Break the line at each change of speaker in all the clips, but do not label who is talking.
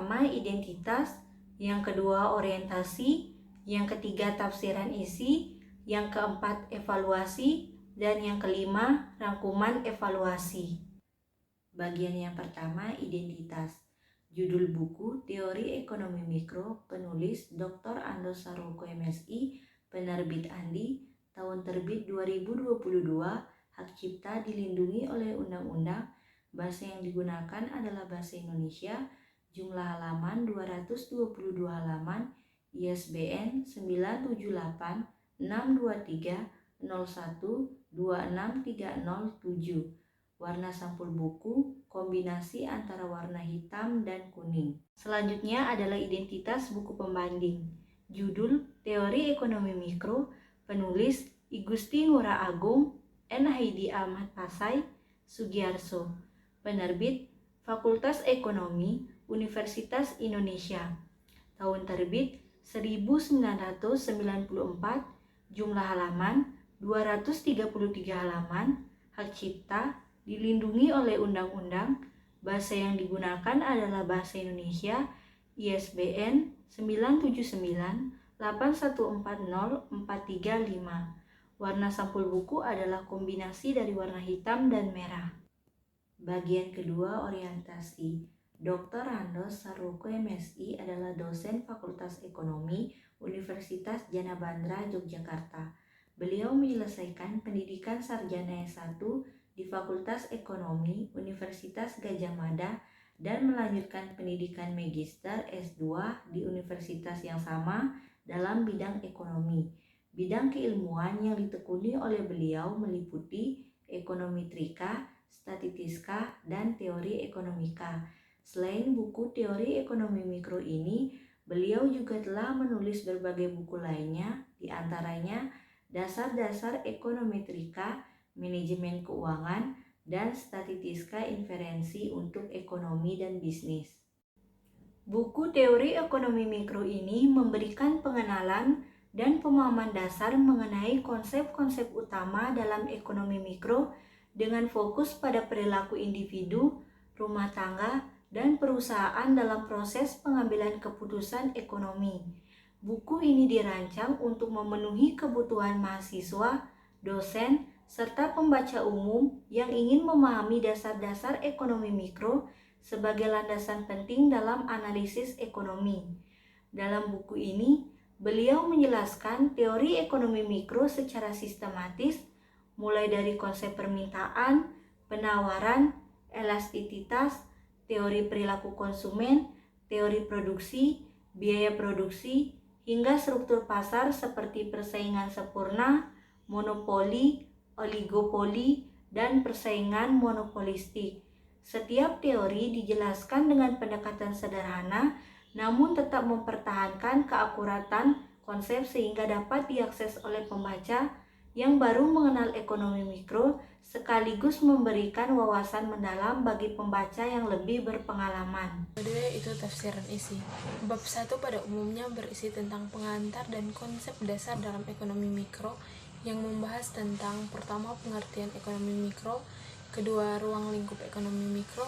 pertama identitas, yang kedua orientasi, yang ketiga tafsiran isi, yang keempat evaluasi, dan yang kelima rangkuman evaluasi. Bagian yang pertama identitas. Judul buku Teori Ekonomi Mikro, penulis Dr. Ando Saroko MSI, penerbit Andi, tahun terbit 2022, hak cipta dilindungi oleh undang-undang, bahasa yang digunakan adalah bahasa Indonesia, jumlah halaman 222 halaman, ISBN 978 623 01 26307. Warna sampul buku kombinasi antara warna hitam dan kuning. Selanjutnya adalah identitas buku pembanding. Judul Teori Ekonomi Mikro, penulis I Gusti Ngurah Agung, N. Haidi Ahmad Pasai, Sugiarso, penerbit Fakultas Ekonomi Universitas Indonesia, tahun terbit 1994, jumlah halaman 233 halaman, hak cipta dilindungi oleh undang-undang, bahasa yang digunakan adalah bahasa Indonesia, ISBN 97981404335. Warna sampul buku adalah kombinasi dari warna hitam dan merah. Bagian kedua orientasi. Dr. Ando Saroko MSI adalah dosen Fakultas Ekonomi Universitas Djana Bandra, Yogyakarta. Beliau menyelesaikan pendidikan sarjana S1 di Fakultas Ekonomi Universitas Gadjah Mada dan melanjutkan pendidikan magister S2 di universitas yang sama dalam bidang ekonomi. Bidang keilmuan yang ditekuni oleh beliau meliputi ekonometrika, statistika, dan teori ekonomika. Selain buku teori ekonomi mikro ini, beliau juga telah menulis berbagai buku lainnya, di antaranya Dasar-dasar Ekonometrika, Manajemen Keuangan, dan Statistika Inferensi untuk Ekonomi dan Bisnis. Buku teori ekonomi mikro ini memberikan pengenalan dan pemahaman dasar mengenai konsep-konsep utama dalam ekonomi mikro dengan fokus pada perilaku individu, rumah tangga, dan perusahaan dalam proses pengambilan keputusan ekonomi. Buku ini dirancang untuk memenuhi kebutuhan mahasiswa, dosen, serta pembaca umum yang ingin memahami dasar-dasar ekonomi mikro sebagai landasan penting dalam analisis ekonomi. Dalam buku ini, beliau menjelaskan teori ekonomi mikro secara sistematis, mulai dari konsep permintaan, penawaran, elastisitas, teori perilaku konsumen, teori produksi, biaya produksi, hingga struktur pasar seperti persaingan sempurna, monopoli, oligopoli, dan persaingan monopolistik. Setiap teori dijelaskan dengan pendekatan sederhana, namun tetap mempertahankan keakuratan konsep sehingga dapat diakses oleh pembaca yang baru mengenal ekonomi mikro, sekaligus memberikan wawasan mendalam bagi pembaca yang lebih berpengalaman.
Kedua itu tafsiran isi. Bab 1 pada umumnya berisi tentang pengantar dan konsep dasar dalam ekonomi mikro yang membahas tentang pertama pengertian ekonomi mikro, kedua ruang lingkup ekonomi mikro,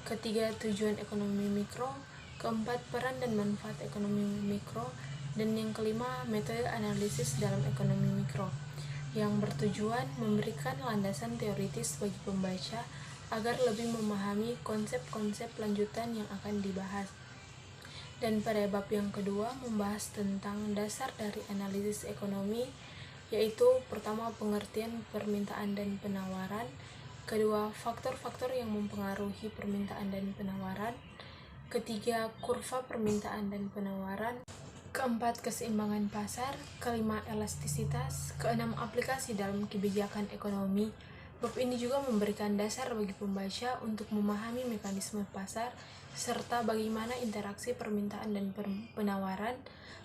ketiga tujuan ekonomi mikro, keempat peran dan manfaat ekonomi mikro, dan yang kelima metode analisis dalam ekonomi mikro yang bertujuan memberikan landasan teoritis bagi pembaca agar lebih memahami konsep-konsep lanjutan yang akan dibahas. Dan pada bab yang kedua membahas tentang dasar dari analisis ekonomi, yaitu pertama pengertian permintaan dan penawaran, kedua faktor-faktor yang mempengaruhi permintaan dan penawaran, ketiga kurva permintaan dan penawaran, keempat keseimbangan pasar, kelima elastisitas, keenam aplikasi dalam kebijakan ekonomi. Bab ini juga memberikan dasar bagi pembaca untuk memahami mekanisme pasar serta bagaimana interaksi permintaan dan penawaran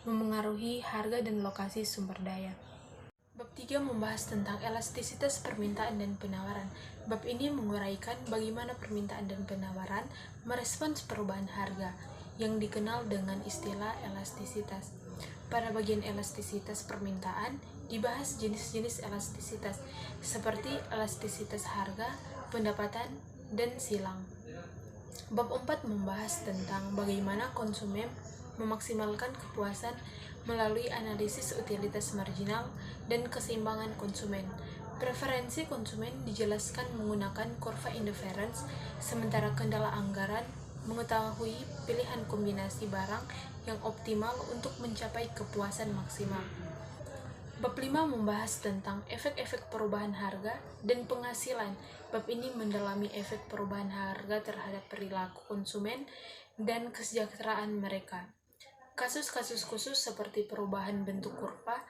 memengaruhi harga dan lokasi sumber daya. Bab 3 membahas tentang elastisitas permintaan dan penawaran. Bab ini menguraikan bagaimana permintaan dan penawaran merespons perubahan harga, yang dikenal dengan istilah elastisitas. Pada bagian elastisitas permintaan, dibahas jenis-jenis elastisitas, seperti elastisitas harga, pendapatan, dan silang. Bab 4 membahas tentang bagaimana konsumen memaksimalkan kepuasan melalui analisis utilitas marginal dan keseimbangan konsumen. Preferensi konsumen dijelaskan menggunakan kurva indifference, sementara kendala anggaran mengetahui pilihan kombinasi barang yang optimal untuk mencapai kepuasan maksimal. Bab 5 membahas tentang efek-efek perubahan harga dan penghasilan. Bab ini mendalami efek perubahan harga terhadap perilaku konsumen dan kesejahteraan mereka. Kasus-kasus khusus seperti perubahan bentuk kurva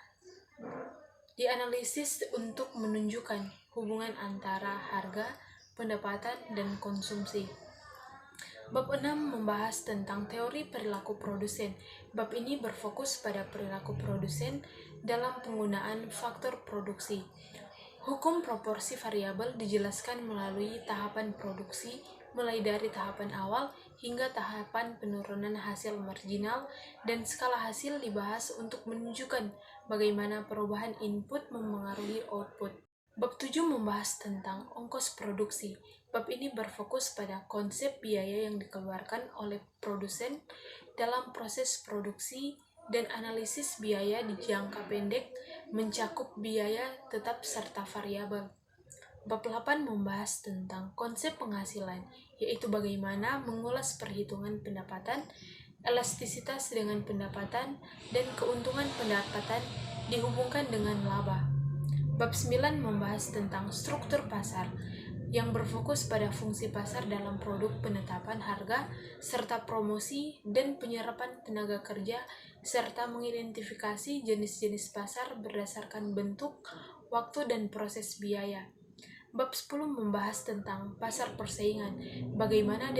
dianalisis untuk menunjukkan hubungan antara harga, pendapatan, dan konsumsi. Bab 6 membahas tentang teori perilaku produsen. Bab ini berfokus pada perilaku produsen dalam penggunaan faktor produksi. Hukum proporsi variabel dijelaskan melalui tahapan produksi, mulai dari tahapan awal hingga tahapan penurunan hasil marginal, dan skala hasil dibahas untuk menunjukkan bagaimana perubahan input memengaruhi output. Bab 7 membahas tentang ongkos produksi. Bab ini berfokus pada konsep biaya yang dikeluarkan oleh produsen dalam proses produksi dan analisis biaya di jangka pendek mencakup biaya tetap serta variabel. Bab 8 membahas tentang konsep penghasilan, yaitu bagaimana mengulas perhitungan pendapatan, elastisitas dengan pendapatan, dan keuntungan pendapatan dihubungkan dengan laba. Bab 9 membahas tentang struktur pasar, yang berfokus pada fungsi pasar dalam produk penetapan harga, serta promosi dan penyerapan tenaga kerja, serta mengidentifikasi jenis-jenis pasar berdasarkan bentuk, waktu, dan proses biaya. Bab 10 membahas tentang pasar persaingan, bagaimana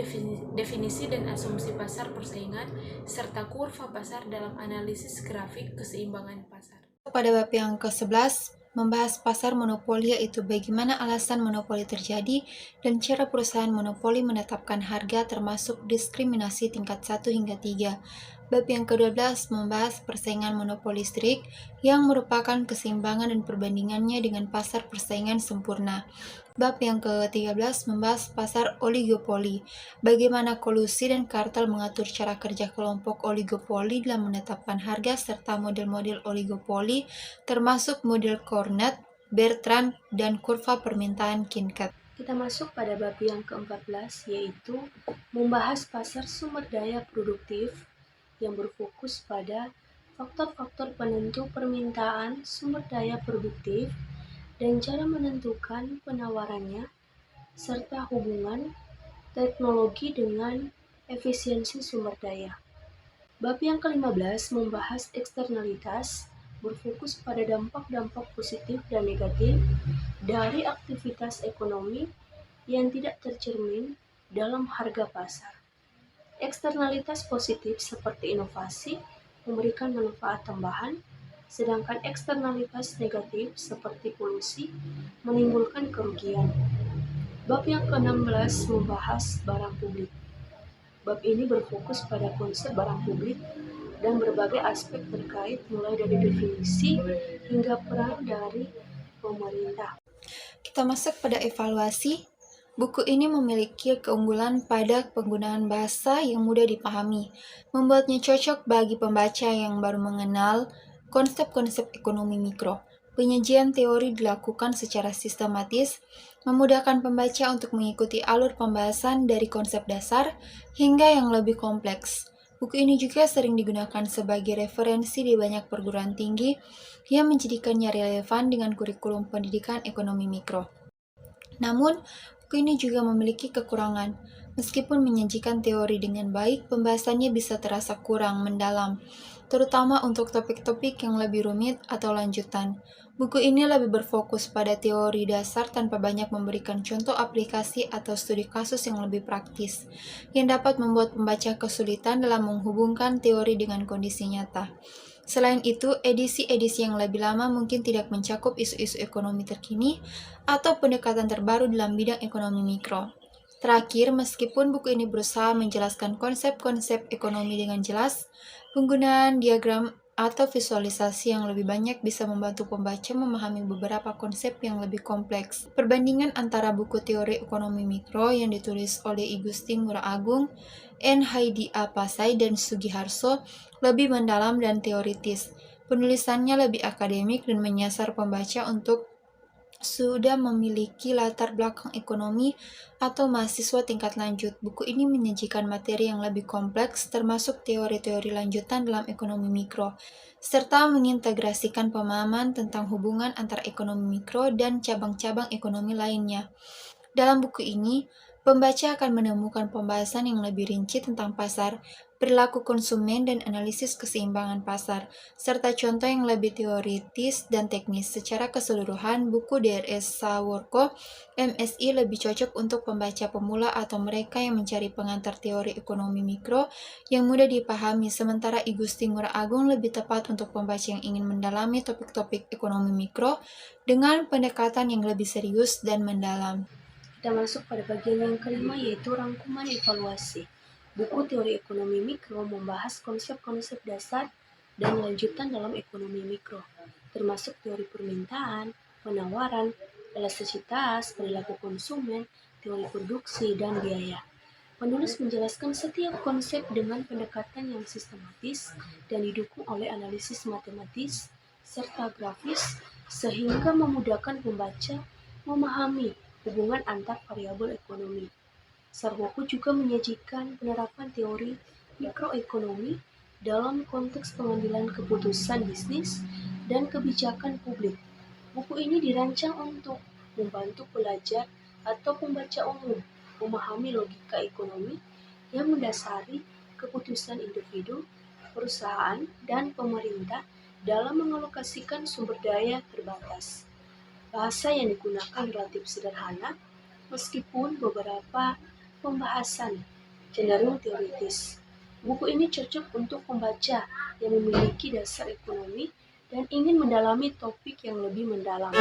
definisi dan asumsi pasar persaingan, serta kurva pasar dalam analisis grafik keseimbangan pasar.
Pada bab yang ke-11, membahas pasar monopoli, yaitu bagaimana alasan monopoli terjadi dan cara perusahaan monopoli menetapkan harga termasuk diskriminasi tingkat 1 hingga 3. Bab yang ke-12 membahas persaingan monopoli strict yang merupakan keseimbangan dan perbandingannya dengan pasar persaingan sempurna. Bab yang ke-13 membahas pasar oligopoli, bagaimana kolusi dan kartel mengatur cara kerja kelompok oligopoli dalam menetapkan harga serta model-model oligopoli termasuk model Cornet, Bertrand, dan kurva permintaan Kincaid.
Kita masuk pada bab yang ke-14, yaitu membahas pasar sumber daya produktif yang berfokus pada faktor-faktor penentu permintaan sumber daya produktif dan cara menentukan penawarannya, serta hubungan teknologi dengan efisiensi sumber daya. Bab yang ke-15 membahas eksternalitas, berfokus pada dampak-dampak positif dan negatif dari aktivitas ekonomi yang tidak tercermin dalam harga pasar. Eksternalitas positif seperti inovasi memberikan manfaat tambahan, sedangkan eksternalitas negatif seperti polusi menimbulkan kerugian. Bab yang ke-16 membahas barang publik. Bab ini berfokus pada konsep barang publik dan berbagai aspek terkait mulai dari definisi hingga peran dari pemerintah.
Kita masuk pada evaluasi. Buku ini memiliki keunggulan pada penggunaan bahasa yang mudah dipahami, membuatnya cocok bagi pembaca yang baru mengenal konsep-konsep ekonomi mikro. Penyajian teori dilakukan secara sistematis, memudahkan pembaca untuk mengikuti alur pembahasan dari konsep dasar hingga yang lebih kompleks. Buku ini juga sering digunakan sebagai referensi di banyak perguruan tinggi yang menjadikannya relevan dengan kurikulum pendidikan ekonomi mikro. Namun, buku ini juga memiliki kekurangan. Meskipun menyajikan teori dengan baik, pembahasannya bisa terasa kurang mendalam, terutama untuk topik-topik yang lebih rumit atau lanjutan. Buku ini lebih berfokus pada teori dasar tanpa banyak memberikan contoh aplikasi atau studi kasus yang lebih praktis, yang dapat membuat pembaca kesulitan dalam menghubungkan teori dengan kondisi nyata. Selain itu, edisi-edisi yang lebih lama mungkin tidak mencakup isu-isu ekonomi terkini atau pendekatan terbaru dalam bidang ekonomi mikro. Terakhir, meskipun buku ini berusaha menjelaskan konsep-konsep ekonomi dengan jelas, penggunaan diagram atau visualisasi yang lebih banyak bisa membantu pembaca memahami beberapa konsep yang lebih kompleks. Perbandingan antara buku teori ekonomi mikro yang ditulis oleh I Gusti Ngurah Agung, N. Haidi A. Pasai, dan Sugiharso lebih mendalam dan teoritis. Penulisannya lebih akademik dan menyasar pembaca untuk sudah memiliki latar belakang ekonomi atau mahasiswa tingkat lanjut. Buku ini menyajikan materi yang lebih kompleks, termasuk teori-teori lanjutan dalam ekonomi mikro, serta mengintegrasikan pemahaman tentang hubungan antara ekonomi mikro dan cabang-cabang ekonomi lainnya. Dalam buku ini, pembaca akan menemukan pembahasan yang lebih rinci tentang pasar, perilaku konsumen, dan analisis keseimbangan pasar, serta contoh yang lebih teoritis dan teknis. Secara keseluruhan, buku DRS Saworko MSI lebih cocok untuk pembaca pemula atau mereka yang mencari pengantar teori ekonomi mikro yang mudah dipahami, sementara I Gusti Ngurah Agung lebih tepat untuk pembaca yang ingin mendalami topik-topik ekonomi mikro dengan pendekatan yang lebih serius dan mendalam.
Kita masuk pada bagian yang kelima, yaitu rangkuman evaluasi. Buku teori ekonomi mikro membahas konsep-konsep dasar dan lanjutan dalam ekonomi mikro, termasuk teori permintaan, penawaran, elastisitas, perilaku konsumen, teori produksi, dan biaya. Penulis menjelaskan setiap konsep dengan pendekatan yang sistematis dan didukung oleh analisis matematis serta grafis sehingga memudahkan pembaca memahami hubungan antar variabel ekonomi. Sarwoku juga menyajikan penerapan teori mikroekonomi dalam konteks pengambilan keputusan bisnis dan kebijakan publik. Buku ini dirancang untuk membantu pelajar atau pembaca umum memahami logika ekonomi yang mendasari keputusan individu, perusahaan, dan pemerintah dalam mengalokasikan sumber daya terbatas. Bahasa yang digunakan relatif sederhana, meskipun beberapa pembahasan cenderung teoritis. Buku ini cocok untuk pembaca yang memiliki dasar ekonomi dan ingin mendalami topik yang lebih mendalam.